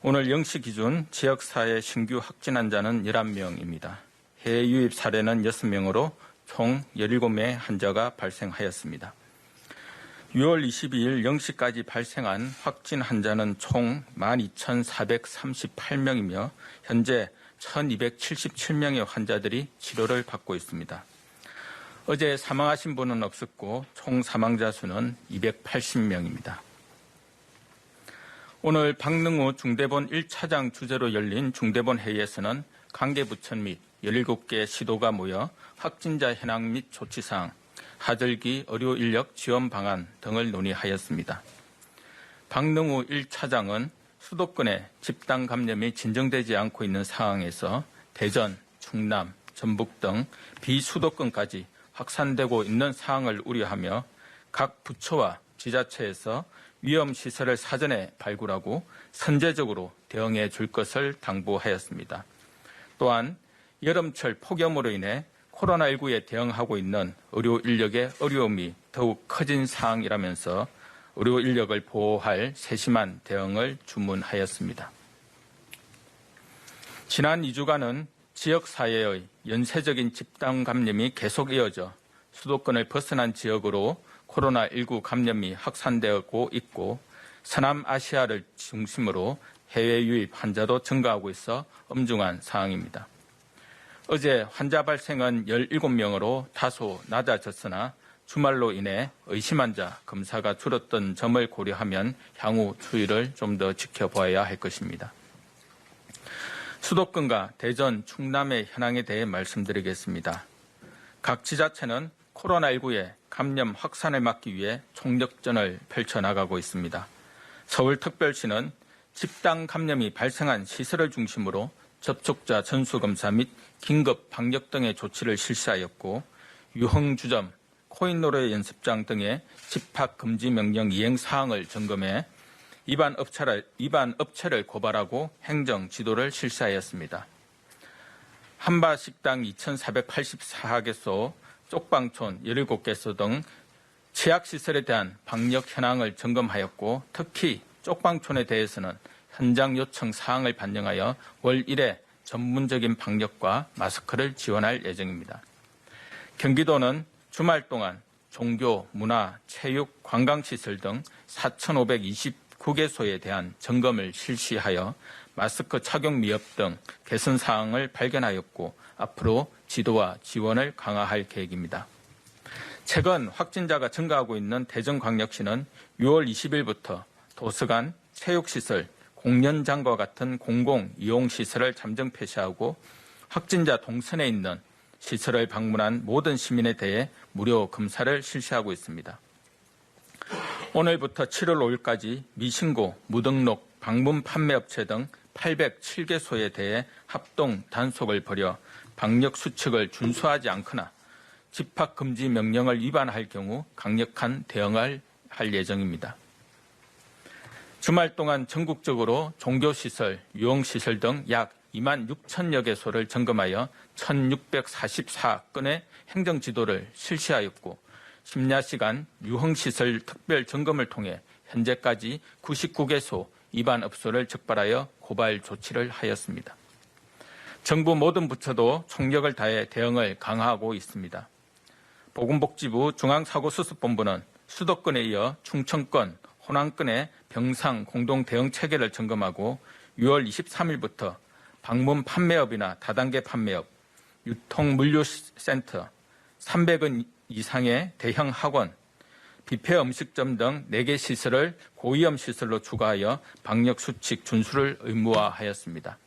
오늘 0시 기준 지역사회 신규 확진 환자는 11명입니다. 해외 유입 사례는 6명으로 총 17명의 환자가 발생하였습니다. 6월 22일 0시까지 발생한 확진 환자는 총 12,438명이며 현재 1,277명의 환자들이 치료를 받고 있습니다. 어제 사망하신 분은 없었고 총 사망자 수는 280명입니다. 오늘 박능우 중대본 1차장 주재로 열린 중대본 회의에서는 관계부처 및 17개 시도가 모여 확진자 현황 및 조치사항, 하절기 의료 인력 지원 방안 등을 논의하였습니다. 박능우 1차장은 수도권에 집단 감염이 진정되지 않고 있는 상황에서 대전, 충남, 전북 등 비수도권까지 확산되고 있는 상황을 우려하며 각 부처와 지자체에서 위험시설을 사전에 발굴하고 선제적으로 대응해 줄 것을 당부하였습니다. 또한 여름철 폭염으로 인해 코로나19에 대응하고 있는 의료 인력의 어려움이 더욱 커진 상황이라면서 의료 인력을 보호할 세심한 대응을 주문하였습니다. 지난 2주간은 지역사회의 연쇄적인 집단 감염이 계속 이어져 수도권을 벗어난 지역으로 코로나19 감염이 확산되고 있고 서남아시아를 중심으로 해외 유입 환자도 증가하고 있어 엄중한 상황입니다. 어제 환자 발생은 17명으로 다소 낮아졌으나 주말로 인해 의심 환자 검사가 줄었던 점을 고려하면 향후 추이를 좀 더 지켜봐야 할 것입니다. 수도권과 대전, 충남의 현황에 대해 말씀드리겠습니다. 각 지자체는 코로나19의 감염 확산을 막기 위해 총력전을 펼쳐나가고 있습니다. 서울특별시는 집단 감염이 발생한 시설을 중심으로 접촉자 전수검사 및 긴급 방역 등의 조치를 실시하였고 유흥주점, 코인노래 연습장 등의 집합금지 명령 이행 사항을 점검해 위반 업체를 고발하고 행정 지도를 실시하였습니다. 한바식당 2,484개소, 쪽방촌 17개소 등 취약시설에 대한 방역 현황을 점검하였고 특히 쪽방촌에 대해서는 현장 요청 사항을 반영하여 월 1회 전문적인 방역과 마스크를 지원할 예정입니다. 경기도는 주말 동안 종교, 문화, 체육, 관광시설 등 4,529개소에 대한 점검을 실시하여 마스크 착용 미흡 등 개선 사항을 발견하였고 앞으로 지도와 지원을 강화할 계획입니다. 최근 확진자가 증가하고 있는 대전광역시는 6월 20일부터 도서관, 체육시설, 공연장과 같은 공공이용시설을 잠정 폐쇄하고 확진자 동선에 있는 시설을 방문한 모든 시민에 대해 무료 검사를 실시하고 있습니다. 오늘부터 7월 5일까지 미신고, 무등록, 방문 판매업체 등 807개소에 대해 합동 단속을 벌여 방역 수칙을 준수하지 않거나 집합금지 명령을 위반할 경우 강력한 대응을 할 예정입니다. 주말 동안 전국적으로 종교시설, 유흥시설 등 약 2만 6천여 개소를 점검하여 1,644건의 행정지도를 실시하였고 심야시간 유흥시설 특별 점검을 통해 현재까지 99개소 위반 업소를 적발하여 고발 조치를 하였습니다. 정부 모든 부처도 총력을 다해 대응을 강화하고 있습니다. 보건복지부 중앙사고수습본부는 수도권에 이어 충청권, 호남권의 병상 공동 대응 체계를 점검하고 6월 23일부터 방문 판매업이나 다단계 판매업, 유통물류센터, 300원 이상의 대형 학원, 뷔페 음식점 등 4개 시설을 고위험 시설로 추가하여 방역 수칙 준수를 의무화하였습니다.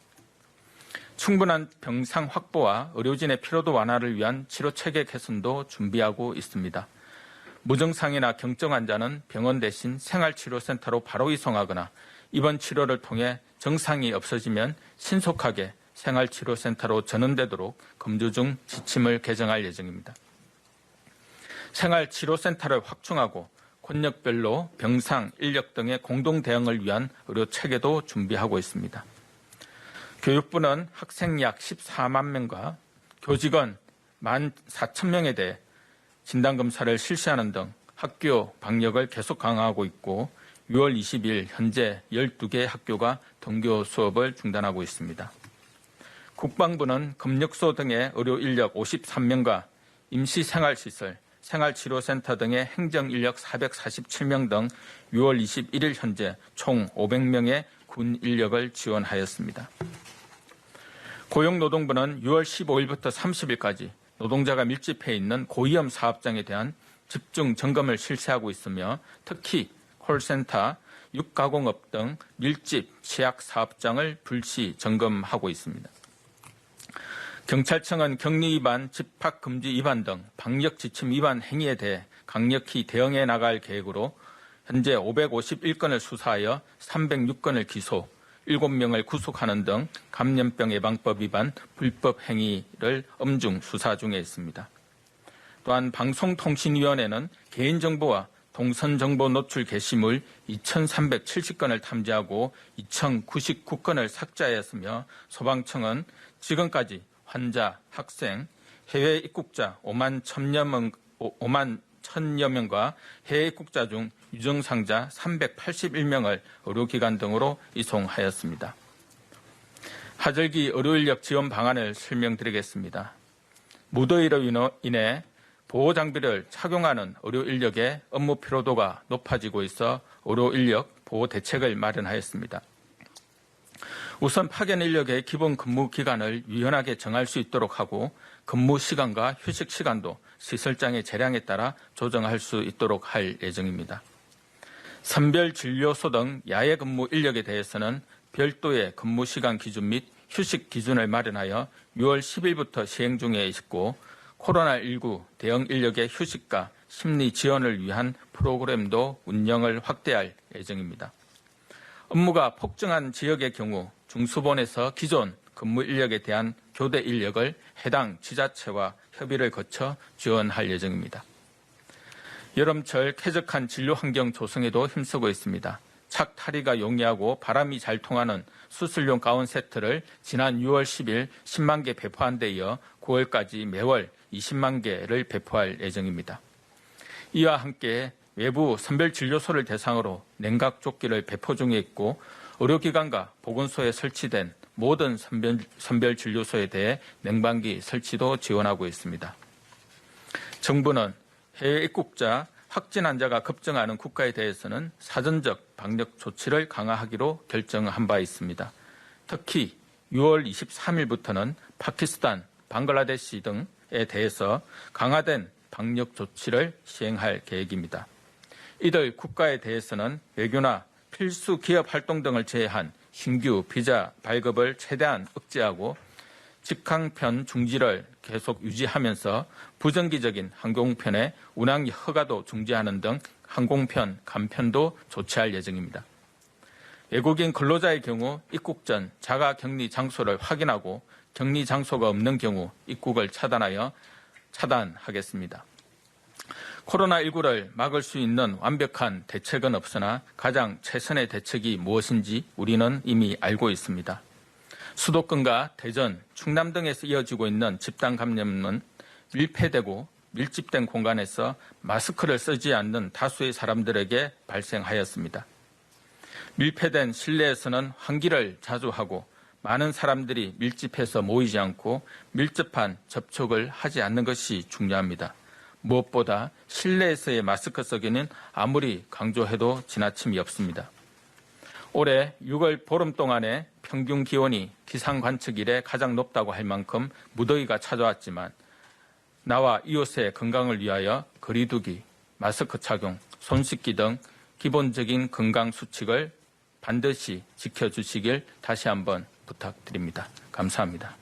충분한 병상 확보와 의료진의 피로도 완화를 위한 치료 체계 개선도 준비하고 있습니다. 무증상이나 경증 환자는 병원 대신 생활치료센터로 바로 이송하거나 입원 치료를 통해 증상이 없어지면 신속하게 생활치료센터로 전원되도록 검토 중 지침을 개정할 예정입니다. 생활치료센터를 확충하고 권역별로 병상, 인력 등의 공동 대응을 위한 의료 체계도 준비하고 있습니다. 교육부는 학생 약 14만 명과 교직원 14,000명에 대해 진단검사를 실시하는 등 학교 방역을 계속 강화하고 있고 6월 20일 현재 12개 학교가 등교 수업을 중단하고 있습니다. 국방부는 검역소 등의 의료 인력 53명과 임시생활시설, 생활치료센터 등의 행정인력 447명 등 6월 21일 현재 총 500명의 군 인력을 지원하였습니다. 고용노동부는 6월 15일부터 30일까지 노동자가 밀집해 있는 고위험 사업장에 대한 집중 점검을 실시하고 있으며 특히 콜센터, 육가공업 등 밀집 취약 사업장을 불시 점검하고 있습니다. 경찰청은 격리 위반, 집합금지 위반 등 방역 지침 위반 행위에 대해 강력히 대응해 나갈 계획으로 현재 551건을 수사하여 306건을 기소, 7명을 구속하는 등 감염병 예방법 위반 불법 행위를 엄중 수사 중에 있습니다. 또한 방송통신위원회는 개인정보와 동선정보 노출 게시물 2,370건을 탐지하고 2,099건을 삭제하였으며 소방청은 지금까지 환자, 학생, 해외 입국자 5만 1,000여 명과 해외 입국자 중 유증상자 381명을 의료기관 등으로 이송하였습니다. 하절기 의료인력 지원 방안을 설명드리겠습니다. 무더위로 인해 보호장비를 착용하는 의료인력의 업무 피로도가 높아지고 있어 의료인력 보호 대책을 마련하였습니다. 우선 파견 인력의 기본 근무 기간을 유연하게 정할 수 있도록 하고 근무 시간과 휴식 시간도 시설장의 재량에 따라 조정할 수 있도록 할 예정입니다. 선별진료소 등 야외 근무 인력에 대해서는 별도의 근무 시간 기준 및 휴식 기준을 마련하여 6월 10일부터 시행 중에 있고 코로나19 대응 인력의 휴식과 심리 지원을 위한 프로그램도 운영을 확대할 예정입니다. 업무가 폭증한 지역의 경우 중수본에서 기존 근무 인력에 대한 교대 인력을 해당 지자체와 협의를 거쳐 지원할 예정입니다. 여름철 쾌적한 진료 환경 조성에도 힘쓰고 있습니다. 착 탈의가 용이하고 바람이 잘 통하는 수술용 가운 세트를 지난 6월 10일 10만 개 배포한 데 이어 9월까지 매월 20만 개를 배포할 예정입니다. 이와 함께 외부 선별진료소를 대상으로 냉각조끼를 배포 중에 있고 의료기관과 보건소에 설치된 모든 선별진료소에 대해 냉방기 설치도 지원하고 있습니다. 정부는 해외 입국자, 확진 환자가 급증하는 국가에 대해서는 사전적 방역 조치를 강화하기로 결정한 바 있습니다. 특히 6월 23일부터는 파키스탄, 방글라데시 등에 대해서 강화된 방역 조치를 시행할 계획입니다. 이들 국가에 대해서는 외교나 필수 기업 활동 등을 제외한 신규 비자 발급을 최대한 억제하고 직항편 중지를 계속 유지하면서 부정기적인 항공편의 운항 허가도 중지하는 등 항공편 감편도 조치할 예정입니다. 외국인 근로자의 경우 입국 전 자가 격리 장소를 확인하고 격리 장소가 없는 경우 입국을 차단하겠습니다. 코로나19를 막을 수 있는 완벽한 대책은 없으나 가장 최선의 대책이 무엇인지 우리는 이미 알고 있습니다. 수도권과 대전, 충남 등에서 이어지고 있는 집단 감염은 밀폐되고 밀집된 공간에서 마스크를 쓰지 않는 다수의 사람들에게 발생하였습니다. 밀폐된 실내에서는 환기를 자주 하고 많은 사람들이 밀집해서 모이지 않고 밀접한 접촉을 하지 않는 것이 중요합니다. 무엇보다 실내에서의 마스크 쓰기는 아무리 강조해도 지나침이 없습니다. 올해 6월 보름 동안의 평균 기온이 기상 관측 이래 가장 높다고 할 만큼 무더위가 찾아왔지만 나와 이웃의 건강을 위하여 거리 두기, 마스크 착용, 손 씻기 등 기본적인 건강 수칙을 반드시 지켜주시길 다시 한번 부탁드립니다. 감사합니다.